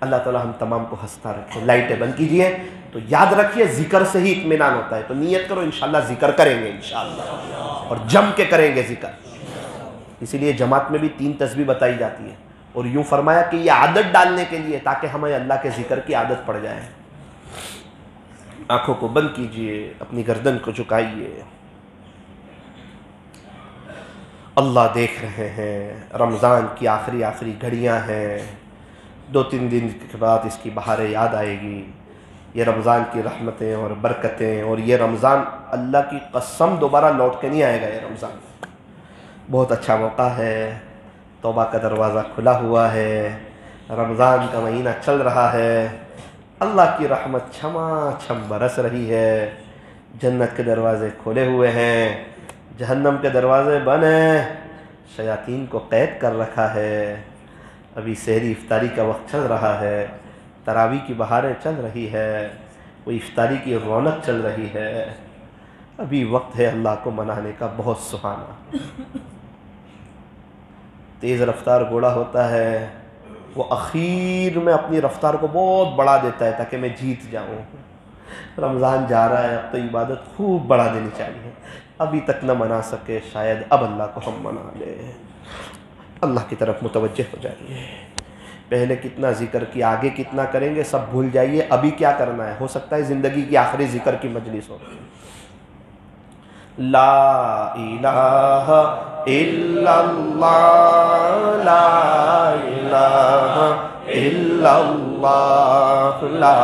اللہ تعالیٰ ہم تمام کو ہنستا رکھے. لائٹیں بند کیجئے. تو یاد رکھیے ذکر سے ہی اطمینان ہوتا ہے. تو نیت کرو انشاءاللہ ذکر کریں گے انشاءاللہ, اور جم کے کریں گے ذکر. اسی لیے جماعت میں بھی 3 تسبیح بتائی جاتی ہے, اور یوں فرمایا کہ یہ عادت ڈالنے کے لیے تاکہ ہمیں اللہ کے ذکر کی عادت پڑ جائے. آنکھوں کو بند کیجئے, اپنی گردن کو جھکائیے. اللہ دیکھ رہے ہیں, رمضان کی آخری گھڑیاں ہیں. 2-3 دن کے بعد اس کی بہاریں یاد آئے گی. یہ رمضان کی رحمتیں اور برکتیں, اور یہ رمضان اللہ کی قسم دوبارہ لوٹ کے نہیں آئے گا. یہ رمضان بہت اچھا موقع ہے, توبہ کا دروازہ کھلا ہوا ہے, رمضان کا مہینہ چل رہا ہے, اللہ کی رحمت چھما چھم برس رہی ہے, جنت کے دروازے کھولے ہوئے ہیں, جہنم کے دروازے بند ہیں, شیاطین کو قید کر رکھا ہے. ابھی سحری افطاری کا وقت چل رہا ہے, تراویح کی بہاریں چل رہی ہے, وہ افطاری کی رونق چل رہی ہے. ابھی وقت ہے اللہ کو منانے کا بہت سہانا. تیز رفتار گھوڑا ہوتا ہے, وہ اخیر میں اپنی رفتار کو بہت بڑھا دیتا ہے تاکہ میں جیت جاؤں. رمضان جا رہا ہے, اب تو عبادت خوب بڑھا دینی چاہیے. ابھی تک نہ منا سکے, شاید اب اللہ کو ہم منا لیں. اللہ کی طرف متوجہ ہو جائیے. پہلے کتنا ذکر کیا, آگے کتنا کریں گے سب بھول جائیے. ابھی کیا کرنا ہے, ہو سکتا ہے زندگی کی آخری ذکر کی مجلس ہو. لا الہ الا اللہ, لا الہ الا اللہ, لا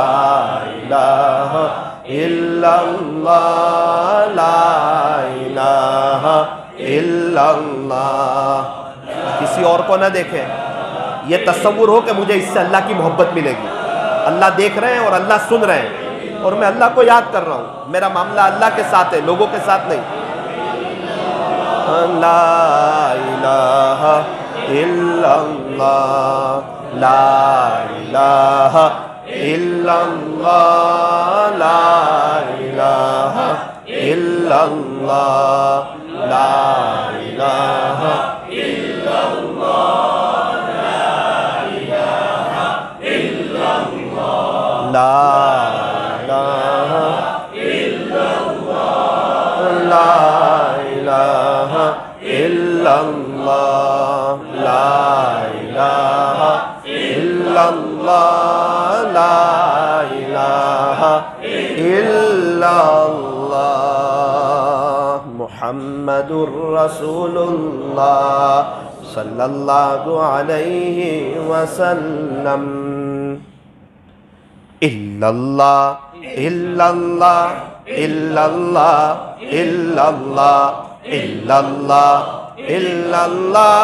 الہ الا اللہ, لا الہ الا اللہ. کسی اور کو نہ دیکھیں, یہ تصور ہو کہ مجھے اس سے اللہ کی محبت ملے گی. اللہ دیکھ رہے ہیں اور اللہ سن رہے ہیں, اور میں اللہ کو یاد کر رہا ہوں. میرا معاملہ اللہ کے ساتھ ہے, لوگوں کے ساتھ نہیں. لا الہ الا اللہ, لا الہ الا اللہ, لا الہ الا اللہ, لا الہ الا اللہ, لا اللہ, لا الہ الا اللہ, لا الہ الا اللہ, محمد الرسول اللہ صلی اللہ علیہ وسلم. الا اللہ, الا اللہ, الا اللہ, الا اللہ, الا اللہ, الا اللہ,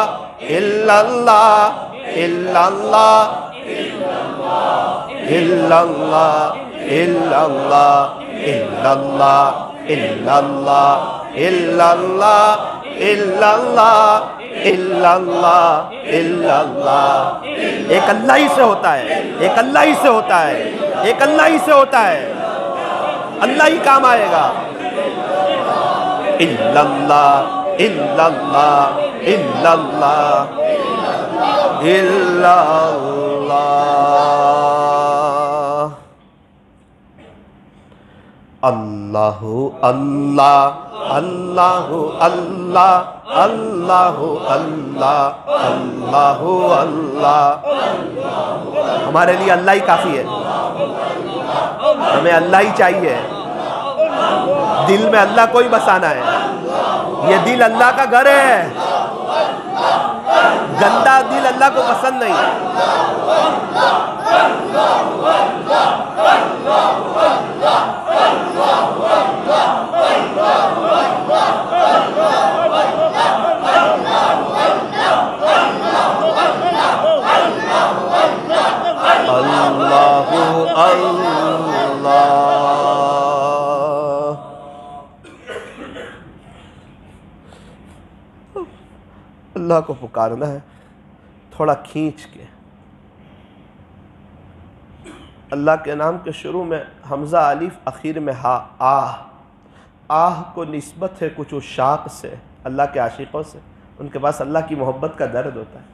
الا اللہ, الا اللہ, الا اللہ, الا اللہ, الا اللہ, الا اللہ, الا اللہ, الا اللہ, الا اللہ, الا اللہ. ایک اللہ ہی سے ہوتا ہے, ایک اللہ ہی سے ہوتا ہے, ایک اللہ ہی سے ہوتا ہے. اللہ ہی کام آئے گا. الا اللہ, الا اللہ, الا اللہ, الا اللہ. اللہ, اللہ, اللہ, اللہ, اللہ, اللہ, اللہ. ہمارے لیے اللہ ہی کافی ہے, ہمیں اللہ ہی چاہیے. دل میں اللہ کو ہی بسانا ہے. یہ دل اللہ کا گھر ہے, گندا دل اللہ کو پسند نہیں. اللہ کو پکارنا ہے تھوڑا کھینچ کے. اللہ کے نام کے شروع میں حمزہ الف, اخیر میں ہا. آہ کو نسبت ہے کچھ عشاق سے, اللہ کے عاشقوں سے. ان کے پاس اللہ کی محبت کا درد ہوتا ہے.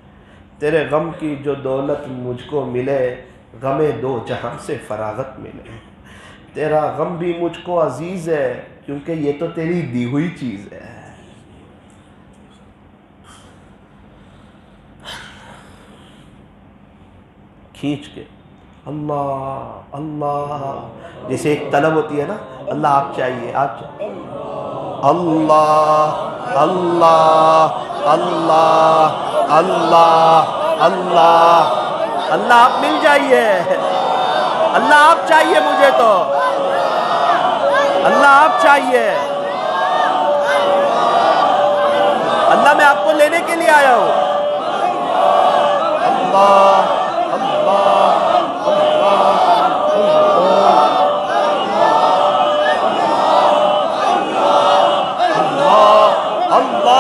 تیرے غم کی جو دولت مجھ کو ملے, غم دو جہاں سے فراغت ملے۔ تیرا غم بھی مجھ کو عزیز ہے کیونکہ یہ تو تیری دی ہوئی چیز ہے۔ کھینچ کے اللہ اللہ، جیسے ایک طلب ہوتی ہے نا، اللہ آپ چاہیے، آپ چاہیے، اللہ اللہ اللہ اللہ اللہ اللہ آپ مل جائیے، اللہ آپ چاہیے مجھے تو، اللہ آپ چاہیے، اللہ میں آپ کو لینے کے لیے آیا ہوں، اللہ اللہ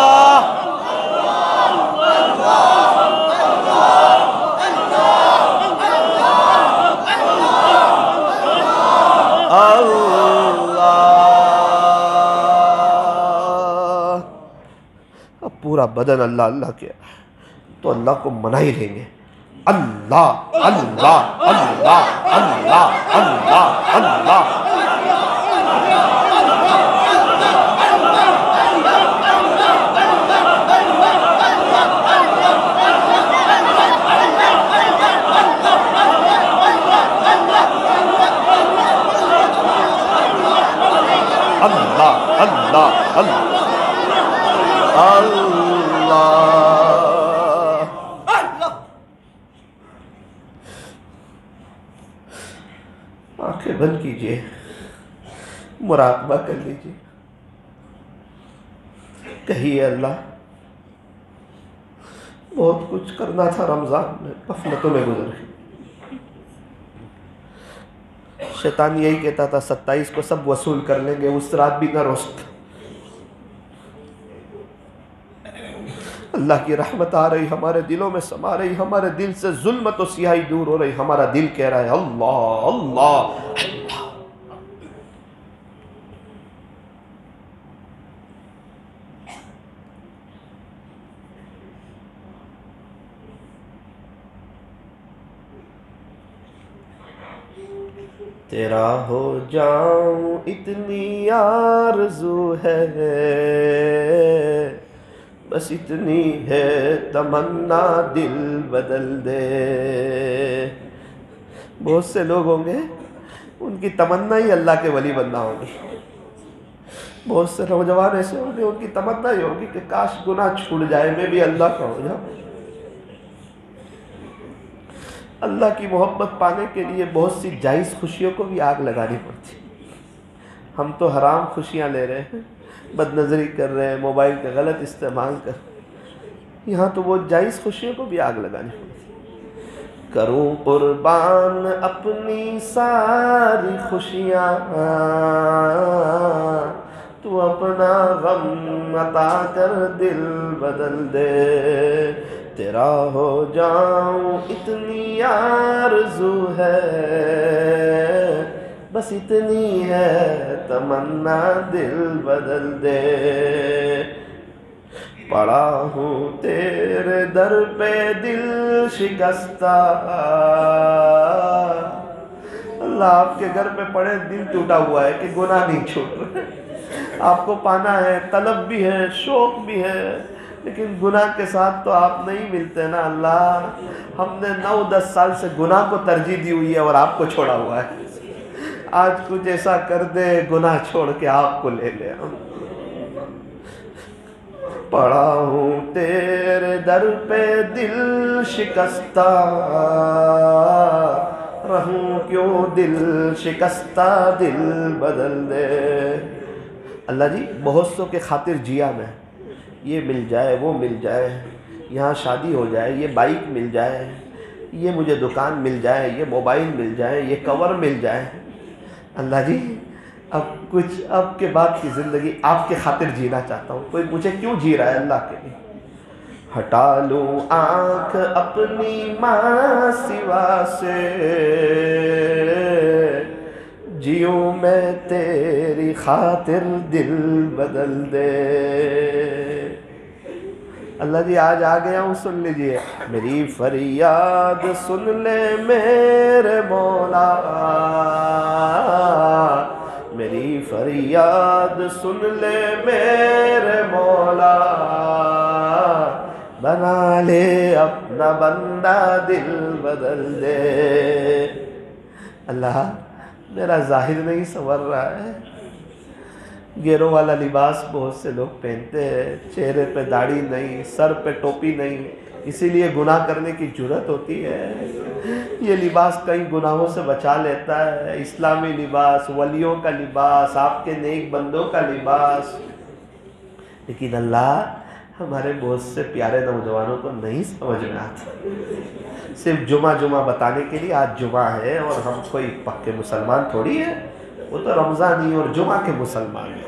پورا بدن اللہ اللہ کیا تو اللہ کو منا ہی لیں گے، اللہ اللہ اللہ اللہ اللہ اللہ اللہ اللہ اللہ آنکھیں بند کیجئے، مراقبہ کر لیجئے، کہیے اللہ بہت کچھ کرنا تھا رمضان میں، غفلتوں میں گزر گئی۔ شیطان یہی کہتا تھا 27 کو سب وصول کر لیں گے، اس رات بھی نہ رو سکتا۔ اللہ کی رحمت آ رہی، ہمارے دلوں میں سما رہی، ہمارے دل سے ظلمت و سیاہی دور ہو رہی، ہمارا دل کہہ رہا ہے اللہ اللہ۔ تیرا ہو جاؤں اتنی آرزو ہے، بس اتنی ہے تمنا، دل بدل دے۔ بہت سے لوگ ہوں گے ان کی تمنا ہی اللہ کے ولی بننا ہوگی، بہت سے نوجوان ایسے ہوں گے ان کی تمنا ہی ہوگی کہ کاش گناہ چھوٹ جائے، میں بھی اللہ کا ہو جاؤں۔ اللہ کی محبت پانے کے لیے بہت سی جائز خوشیوں کو بھی آگ لگانی پڑتی۔ ہم تو حرام خوشیاں لے رہے ہیں، بد نظری کر رہے ہیں، موبائل کا غلط استعمال کر رہے ہیں، یہاں تو وہ جائز خوشیوں کو بھی آگ لگانی پڑتی۔ کروں قربان اپنی ساری خوشیاں، تو اپنا غم عطا کر دل بدل دے۔ تیرا ہو جاؤں اتنی آرزو ہے، بس اتنی ہے تمنا، دل بدل دے۔ پڑا ہوں تیرے در پہ دل شکستہ، اللہ آپ کے گھر پہ پڑے دل ٹوٹا ہوا ہے کہ گناہ نہیں چھوٹ رہے، آپ کو پانا ہے، طلب بھی ہے، شوق بھی ہے، لیکن گناہ کے ساتھ تو آپ نہیں ملتے نا اللہ۔ ہم نے 9-10 سال سے گناہ کو ترجیح دی ہوئی ہے اور آپ کو چھوڑا ہوا ہے، آج کچھ ایسا کر دے گناہ چھوڑ کے آپ کو لے لے ہم۔ پڑا ہوں تیرے در پہ دل شکستہ، رہوں کیوں دل شکستہ، دل بدل دے۔ اللہ جی بہت سو کے خاطر جیا میں، یہ مل جائے وہ مل جائے، یہاں شادی ہو جائے، یہ بائک مل جائے، یہ مجھے دکان مل جائے، یہ موبائل مل جائے، یہ کور مل جائے۔ اللہ جی اب کچھ اب کے بعد کی زندگی آپ کے خاطر جینا چاہتا ہوں، کوئی مجھے کیوں جی رہا ہے اللہ کے لیے۔ ہٹا لوں آنکھ اپنی ماں سوا سے، جیوں میں تیری خاطر، دل بدل دے۔ اللہ جی آج آ گیا ہوں، سن لیجئے، میری فریاد سن لے میرے مولا، میری فریاد سن لے میرے مولا، بنا لے اپنا بندہ دل بدل دے۔ اللہ میرا ظاہر نہیں سنور رہا ہے، گیروں والا لباس بہت سے لوگ پہنتے ہیں، چہرے پہ داڑھی نہیں، سر پہ ٹوپی نہیں، اسی لیے گناہ کرنے کی جرت ہوتی ہے۔ یہ لباس کئی گناہوں سے بچا لیتا ہے، اسلامی لباس، ولیوں کا لباس، آپ کے نیک بندوں کا لباس، لیکن اللہ ہمارے بہت سے پیارے نوجوانوں کو نہیں سمجھ میں آتا۔ صرف جمعہ بتانے کے لیے آج جمعہ ہے اور ہم کوئی پکے مسلمان تھوڑی ہے، وہ تو رمضانی اور جمعہ کے مسلمان ہیں۔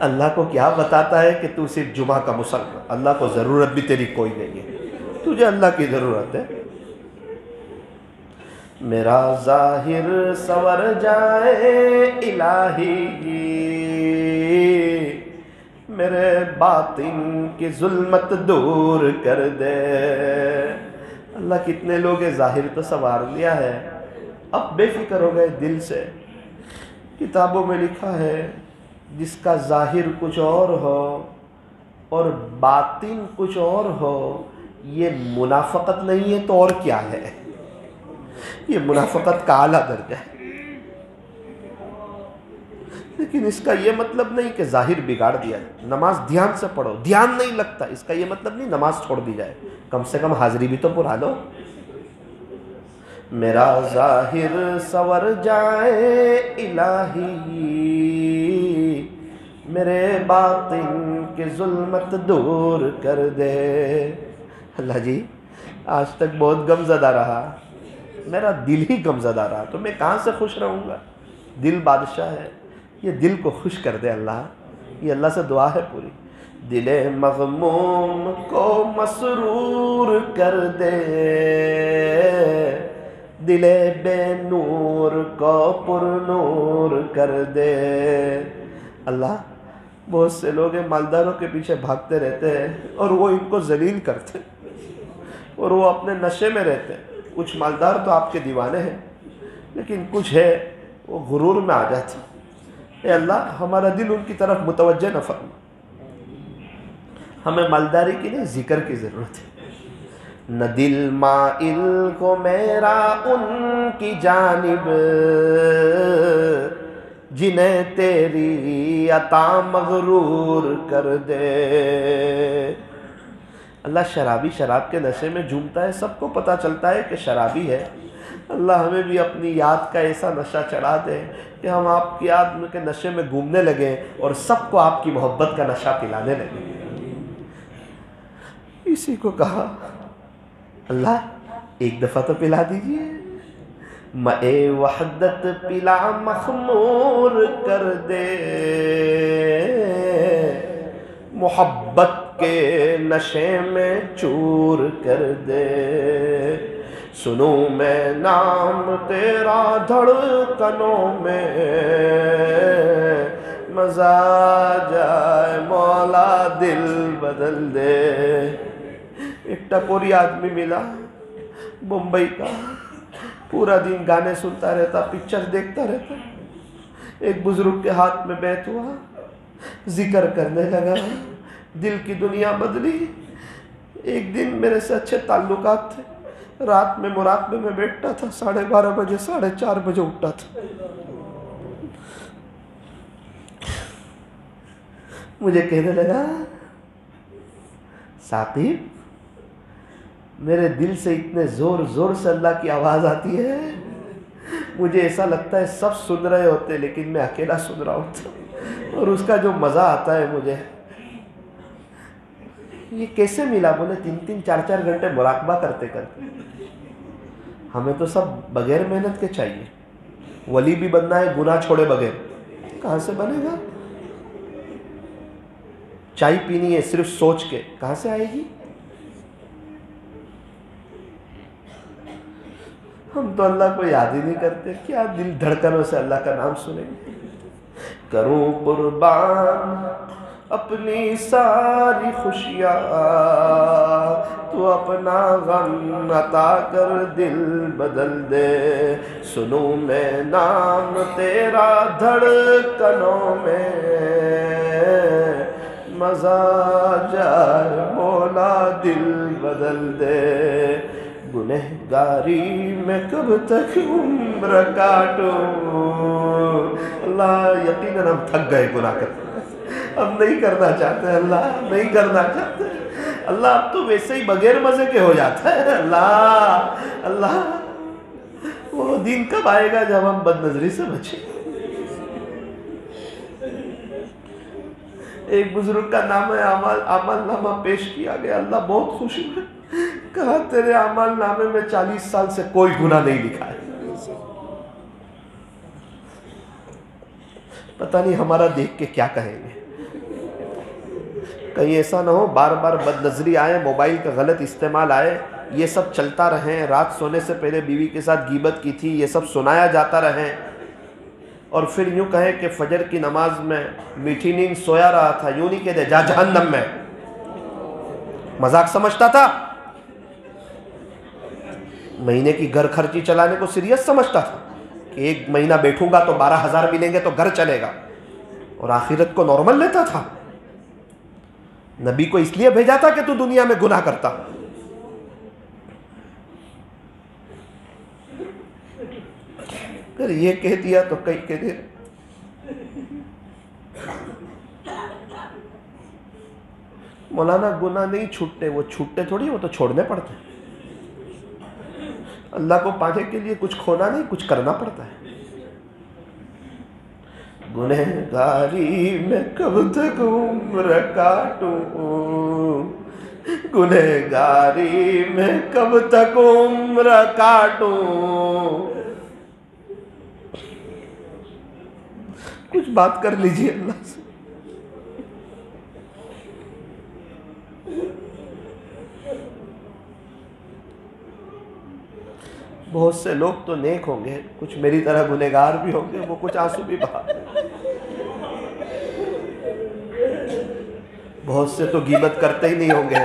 اللہ کو کیا بتاتا ہے کہ تو صرف جمعہ کا مسلمان، اللہ کو ضرورت بھی تیری کوئی نہیں ہے، تجھے اللہ کی ضرورت ہے۔ میرا ظاہر سور جائے الہی، میرے باطن کی ظلمت دور کر دے۔ اللہ کتنے لوگ ظاہر تو سنوار لیا ہے، اب بے فکر ہو گئے دل سے۔ کتابوں میں لکھا ہے جس کا ظاہر کچھ اور ہو اور باطن کچھ اور ہو، یہ منافقت نہیں ہے تو اور کیا ہے؟ یہ منافقت کا اعلیٰ درجہ ہے۔ لیکن اس کا یہ مطلب نہیں کہ ظاہر بگاڑ دیا جائے، نماز دھیان سے پڑھو، دھیان نہیں لگتا، اس کا یہ مطلب نہیں نماز چھوڑ دی جائے، کم سے کم حاضری بھی تو پورا لو۔ میرا ظاہر سور جائے الہی، میرے باطن کی ظلمت دور کر دے۔ اللہ جی آج تک بہت غم زدہ رہا، میرا دل ہی غم زدہ رہا، تو میں کہاں سے خوش رہوں گا؟ دل بادشاہ ہے، یہ دل کو خوش کر دے اللہ، یہ اللہ سے دعا ہے پوری۔ دل مغموم کو مسرور کر دے، دل بے نور کو پر نور کر دے۔ اللہ بہت سے لوگ مالداروں کے پیچھے بھاگتے رہتے ہیں اور وہ ان کو ذلیل کرتے اور وہ اپنے نشے میں رہتے ہیں۔ کچھ مالدار تو آپ کے دیوانے ہیں، لیکن کچھ ہے وہ غرور میں آ جاتے۔ اے اللہ ہمارا دل ان کی طرف متوجہ نہ فرما، ہمیں مالداری کی نہیں ذکر کی ضرورت ہے۔ نہ دل مائل کو میرا ان کی جانب، جنہیں تیری عطا مغرور کر دے۔ اللہ شرابی شراب کے نشے میں جھومتا ہے، سب کو پتہ چلتا ہے کہ شرابی ہے۔ اللہ ہمیں بھی اپنی یاد کا ایسا نشہ چڑھا دے کہ ہم آپ کی یاد کے نشے میں گھومنے لگیں اور سب کو آپ کی محبت کا نشہ پلانے لگیں۔ اسی کو کہا اللہ ایک دفعہ تو پلا دیجئے، مَعِ وحدت پلا مخمور کر دے، محبت کے نشے میں چور کر دے۔ سنوں میں نام تیرا دھڑکنوں میں، مزہ جائے مولا دل بدل دے۔ ایک ٹپوری آدمی ملا بمبئی کا، پورا دن گانے سنتا رہتا، پکچر دیکھتا رہتا۔ ایک بزرگ کے ہاتھ میں بیت ہوا، ذکر کرنے لگا، دل کی دنیا بدلی۔ ایک دن میرے سے اچھے تعلقات تھے، رات میں مراقبے میں بیٹھتا تھا، 12:30 بجے 4:30 بجے اٹھتا تھا۔ مجھے کہنے لگا ثاقب میرے دل سے اتنے زور زور سے اللہ کی آواز آتی ہے، مجھے ایسا لگتا ہے سب سن رہے ہوتے لیکن میں اکیلا سن رہا ہوتا، اور اس کا جو مزہ آتا ہے مجھے، یہ کیسے ملا؟ بولے 3-3 4-4 گھنٹے مراقبہ کرتے کرتے۔ ہمیں تو سب بغیر محنت کے چاہیے، ولی بھی بننا ہے گناہ چھوڑے بغیر، کہاں سے بنے گا؟ چائے پینی ہے صرف سوچ کے، کہاں سے آئے گی؟ ہم تو اللہ کو یاد ہی نہیں کرتے، کیا دل دھڑکنوں سے اللہ کا نام سنیں گے؟ کروں قربان اپنی ساری خوشیاں، تو اپنا غم عطا کر دل بدل دے، سنوں میں نام تیرا دھڑکنوں میں، مزہ جائے مولا دل بدل دے، گنہگاری میں کب تک عمر کاٹوں۔ اللہ یقیناً ہم تھک گئے گناہ کرتے، ہم نہیں کرنا چاہتے، اللہ نہیں کرنا چاہتے، اللہ اب تو ویسے ہی بغیر مزے کے ہو جاتا ہے۔ اللہ وہ دن کب آئے گا جب ہم بد نظری سے بچیں؟ ایک بزرگ کا نام ہے عمل نامہ پیش کیا گیا، اللہ بہت خوش ہوئے، کہا تیرے عمل نامے میں 40 سال سے کوئی گناہ نہیں لکھا ہے۔ پتہ نہیں ہمارا دیکھ کے کیا کہیں گے، کہیں ایسا نہ ہو بار بار بد نظری آئے، موبائل کا غلط استعمال آئے، یہ سب چلتا رہیں، رات سونے سے پہلے بیوی کے ساتھ غیبت کی تھی، یہ سب سنایا جاتا رہیں، اور پھر یوں کہیں کہ فجر کی نماز میں میٹھی نیند سویا رہا تھا، یوں نہیں کہتے جا جہنم میں، مذاق سمجھتا تھا، مہینے کی گھر خرچی چلانے کو سیریس سمجھتا تھا کہ 1 مہینہ بیٹھوں گا تو 12,000 ملیں گے تو گھر چلے گا، اور آخرت کو نارمل لیتا تھا۔ نبی کو اس لیے بھیجا تھا کہ تو دنیا میں گناہ کرتا، اگر یہ کہہ دیا تو کئی کہہ دے۔ مولانا گناہ نہیں چھوٹتے، وہ چھوٹتے تھوڑی، وہ تو چھوڑنے پڑتے ہیں۔ اللہ کو پانے کے لیے کچھ کھونا نہیں، کچھ کرنا پڑتا ہے۔ گنہگاری میں کب تک عمر کاٹوں، گنہگاری میں کب تک عمر کاٹوں، کچھ بات کر لیجئے اللہ سے۔ بہت سے لوگ تو نیک ہوں گے، کچھ میری طرح گنہگار بھی ہوں گے، وہ کچھ آنسو بھی بہا، بہت سے تو غیبت کرتے ہی نہیں ہوں گے۔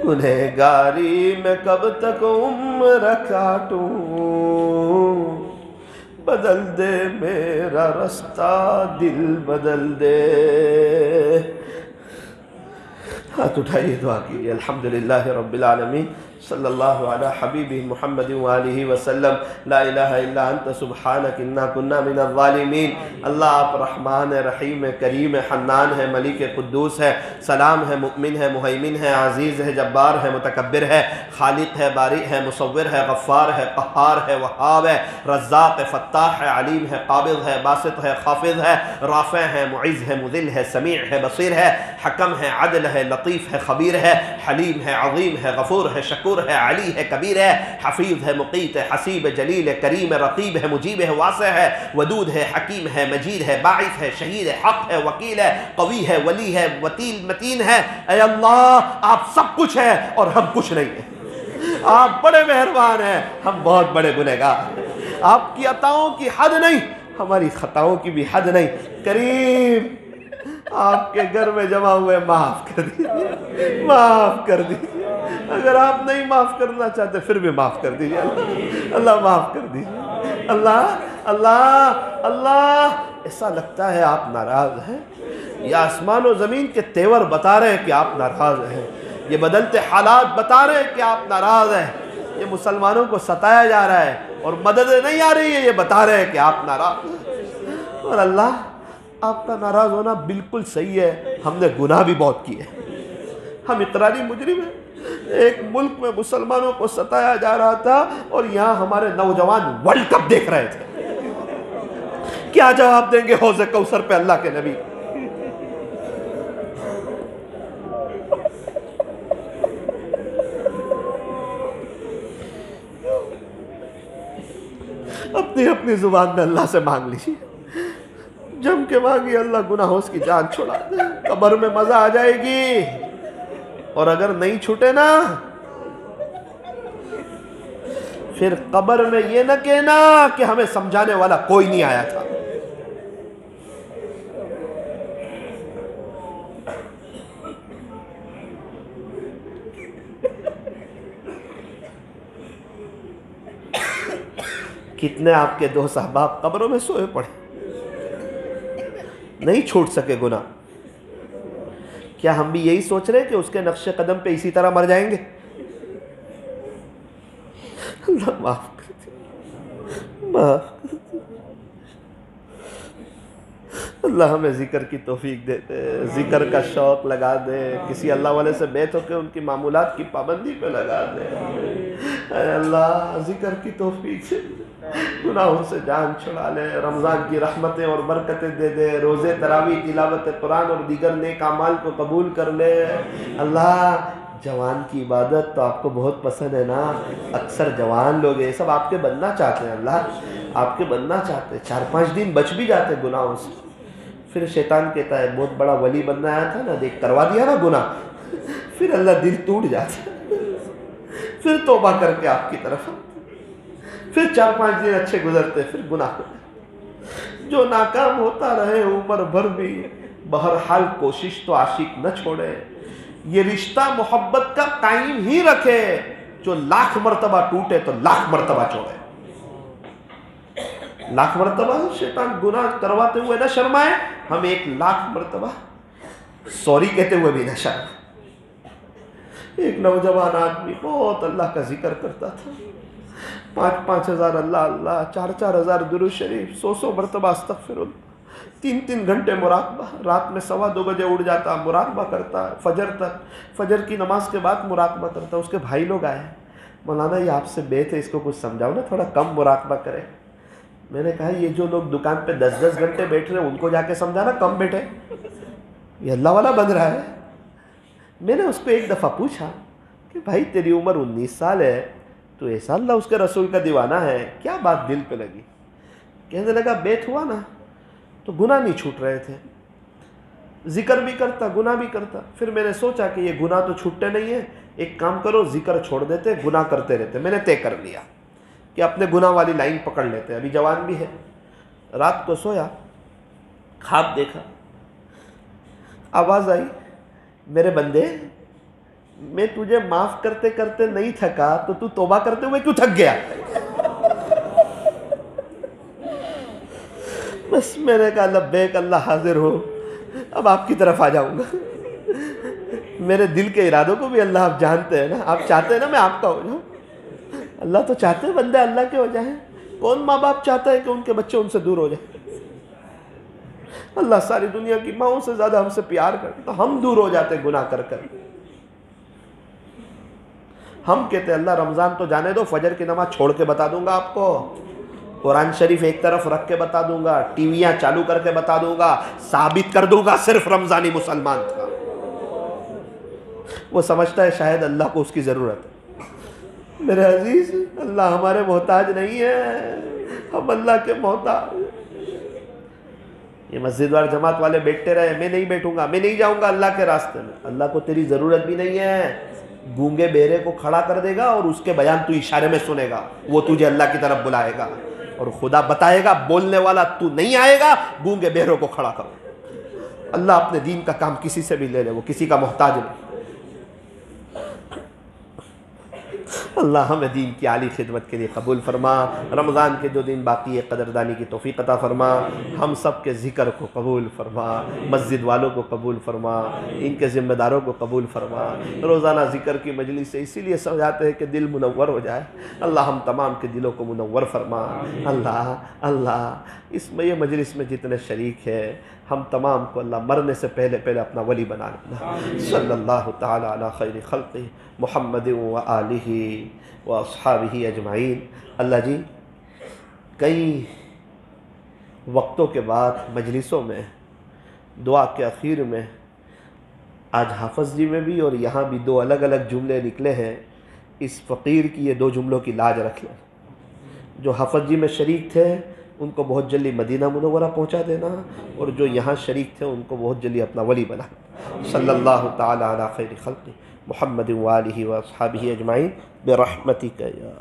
گنہگاری میں کب تک عمر کاٹوں، بدل دے میرا رستہ دل بدل دے۔ ہاتھ اٹھائیے دعا کیجیے۔ الحمدللہ رب العالمین، صلی اللہ علی حبیبہ محمد وآلہ وسلم، لا الہ الا انت سبحانک انا کنا من الظالمین۔ اللہ آپ رحمان ہے، رحیم ہے، کریم ہے، حنان ہے، ملک قدوس ہے، سلام ہے، مؤمن ہے، مہیمن ہے، عزیز ہے، جبار ہے، متکبر ہے، خالق ہے، بارئ ہے، مصور ہے، غفار ہے، قہار ہے، وہاب ہے، رزاق ہے، فتاح ہے، علیم ہے، قابض ہے، باسط ہے، خافض ہے، رافع ہے، معز ہے، مذل ہے، سمیع ہے، بصیر ہے، حکم ہے، عدل ہے، لطیف ہے، خبیر ہے، حلیم ہے، عظیم ہے، غفور ہے، شکور ہے، علی ہے، کبیر ہے، حفیظ ہے، مقیت ہے، حسیب ہے، جلیل ہے، کریم ہے، رقیب ہے، مجیب ہے، واسع ہے، ودود ہے، حکیم ہے، مجید ہے، باعث ہے، شہید ہے، حق ہے، وکیل ہے، قوی ہے، ولی ہے، وتیل متین ہے۔ اے اللہ آپ سب کچھ ہیں اور ہم کچھ نہیں ہیں، آپ بڑے مہربان ہیں، ہم بہت بڑے گنہگار ہیں، آپ کی عطاؤں کی حد نہیں، ہماری خطاؤں کی بھی حد نہیں۔ کریم آپ کے گھر میں جمع ہوئے معاف کر دیجیے، معاف کر دیجیے، اگر آپ نہیں معاف کرنا چاہتے پھر بھی معاف کر دیجیے، اللہ معاف کر دیجیے۔ اللہ اللہ اللہ، ایسا لگتا ہے آپ ناراض ہیں، یہ آسمان و زمین کے تیور بتا رہے ہیں کہ آپ ناراض ہیں، یہ بدلتے حالات بتا رہے ہیں کہ آپ ناراض ہیں، یہ مسلمانوں کو ستایا جا رہا ہے اور مدد نہیں آ رہی ہے، یہ بتا رہے ہیں کہ آپ ناراض ہیں۔ اور اللہ آپ کا ناراض ہونا بالکل صحیح ہے، ہم نے گناہ بھی بہت کیے، ہم اقراری مجرم ہیں۔ ایک ملک میں مسلمانوں کو ستایا جا رہا تھا اور یہاں ہمارے نوجوان ورلڈ کپ دیکھ رہے تھے، کیا جواب دیں گے حوض کوثر پہ اللہ کے نبی؟ اپنی اپنی زبان میں اللہ سے مانگ لیجیے، جم کے مانگی، اللہ گناہوں کی جان چھڑا دے، قبر میں مزہ آ جائے گی، اور اگر نہیں چھوٹے نا پھر قبر میں یہ نہ کہنا کہ ہمیں سمجھانے والا کوئی نہیں آیا تھا. کتنے آپ کے دوست احباب قبروں میں سوئے پڑے, نہیں چھوٹ سکے گناہ. کیا ہم بھی یہی سوچ رہے ہیں کہ اس کے نقش قدم پہ اسی طرح مر جائیں گے؟ اللہ معاف کر دے, معاف کر دے. اللہ ہمیں ذکر کی توفیق دے دے, ذکر کا شوق لگا دے. کسی اللہ والے سے بیت ہو کے ان کی معمولات کی پابندی پہ لگا دے. اے اللہ ذکر کی توفیق سے گناہوں سے جان چھڑا لے. رمضان کی رحمتیں اور برکتیں دے دے. روزے تراویح تلاوت قرآن اور دیگر نیک اعمال کو قبول کر لے. اللہ جوان کی عبادت تو آپ کو بہت پسند ہے نا. اکثر جوان لوگ یہ سب آپ کے بننا چاہتے ہیں. اللہ آپ کے بننا چاہتے ہیں. 4-5 دن بچ بھی جاتے گناہوں سے. پھر شیطان کہتا ہے بہت بڑا ولی بننا آیا تھا نا, دیکھ کروا دیا نا گناہ. پھر اللہ دل ٹوٹ جاتا ہے. پھر توبہ کر کے آپ کی طرف, پھر 4-5 دن اچھے گزرتے, پھر گناہ کرتے. جو ناکام ہوتا رہے عمر بھر بھی, بہرحال کوشش تو عاشق نہ چھوڑے. یہ رشتہ محبت کا قائم ہی رکھے. جو 1,00,000 مرتبہ ٹوٹے تو 1,00,000 مرتبہ چھوڑے. 1,00,000 مرتبہ شیطان گناہ کرواتے ہوئے نہ شرمائے, ہم 1,00,000 مرتبہ سوری کہتے ہوئے بھی نہ شرمائے. ایک نوجوان آدمی بہت اللہ کا ذکر کرتا تھا. 5,000 ہزار اللہ اللہ, 4,000 ہزار درود شریف, 100 مرتبہ استغفر اللہ, 3 گھنٹے مراقبہ. رات میں 2:15 بجے اٹھ جاتا, مراقبہ کرتا فجر تک. فجر کی نماز کے بعد مراقبہ کرتا. اس کے بھائی لوگ آئے, مولانا یہ آپ سے بیت ہے, اس کو کچھ سمجھاؤ نا, تھوڑا کم مراقبہ کرے. میں نے کہا یہ جو لوگ دکان پہ 10 گھنٹے بیٹھ رہے ہیں ان کو جا کے سمجھانا کم بیٹھے, یہ اللہ والا بن رہا ہے. میں نے اس کو ایک دفعہ پوچھا کہ بھائی تیری عمر 19 سال ہے, تو ایسا اللہ اس کے رسول کا دیوانہ ہے, کیا بات دل پہ لگی؟ کہنے لگا بیت ہوا نا تو گناہ نہیں چھوٹ رہے تھے, ذکر بھی کرتا گناہ بھی کرتا. پھر میں نے سوچا کہ یہ گناہ تو چھوٹتے نہیں ہیں, ایک کام کرو ذکر چھوڑ دیتے, گناہ کرتے رہتے. میں نے طے کر لیا کہ اپنے گناہ والی لائن پکڑ لیتے. ابھی جوان بھی ہے. رات کو سویا, خواب دیکھا, آواز آئی, میرے بندے میں تجھے معاف کرتے کرتے نہیں تھکا تو تو توبہ کرتے ہوئے کیوں تھک گیا؟ بس میں نے کہا لبیک اللہ حاضر ہو, اب آپ کی طرف آ جاؤں گا. میرے دل کے ارادوں کو بھی اللہ آپ جانتے ہیں نا, آپ چاہتے ہیں نا میں آپ کا ہو جاؤں. اللہ تو چاہتے ہیں بندے اللہ کے ہو جائیں. کون ماں باپ چاہتا ہے کہ ان کے بچے ان سے دور ہو جائیں؟ اللہ ساری دنیا کی ماؤں سے زیادہ ہم سے پیار کرتے, تو ہم دور ہو جاتے گناہ کر کر. ہم کہتے ہیں اللہ رمضان تو جانے دو, فجر کی نماز چھوڑ کے بتا دوں گا آپ کو, قرآن شریف ایک طرف رکھ کے بتا دوں گا, ٹی ویاں چالو کر کے بتا دوں گا, ثابت کر دوں گا صرف رمضانی مسلمان تھا. وہ سمجھتا ہے شاید اللہ کو اس کی ضرورت ہے. میرے عزیز, اللہ ہمارے محتاج نہیں ہے, ہم اللہ کے محتاج. یہ مسجد وال جماعت والے بیٹھتے رہے, میں نہیں بیٹھوں گا, میں نہیں جاؤں گا اللہ کے راستے میں. اللہ کو تیری ضرورت بھی نہیں ہے. گونگے بیرے کو کھڑا کر دے گا اور اس کے بیان تو اشارے میں سنے گا, وہ تجھے اللہ کی طرف بلائے گا, اور خدا بتائے گا بولنے والا تو نہیں آئے گا, گونگے بیروں کو کھڑا کرو. اللہ اپنے دین کا کام کسی سے بھی لے لے, وہ کسی کا محتاج نہیں. اللہ ہمیں دین کی عالی خدمت کے لیے قبول فرما. رمضان کے جو دن باقی ہے قدردانی کی توفیق عطا فرما. ہم سب کے ذکر کو قبول فرما, مسجد والوں کو قبول فرما, ان کے ذمہ داروں کو قبول فرما. روزانہ ذکر کی مجلس سے اسی لیے سمجھاتے ہیں کہ دل منور ہو جائے. اللہ ہم تمام کے دلوں کو منور فرما. اللہ اس میں یہ مجلس میں جتنے شریک ہیں ہم تمام کو اللہ مرنے سے پہلے اپنا ولی بنا لینا. صلی اللہ تعالی علی خیر خلقہ محمد و آلہ و اصحابہ اجمعین. اللہ جی کئی وقتوں کے بعد مجلسوں میں دعا کے اخیر میں آج حافظ جی میں بھی اور یہاں بھی 2 الگ الگ جملے نکلے ہیں. اس فقیر کی یہ 2 جملوں کی لاج رکھ لیں. جو حافظ جی میں شریک تھے ان کو بہت جلدی مدینہ منورہ پہنچا دینا, اور جو یہاں شریک تھے ان کو بہت جلدی اپنا ولی بنا. صلی اللہ تعالی علی خیر خلقہ محمد وآلہ وأصحابہ اجمعین برحمتک یا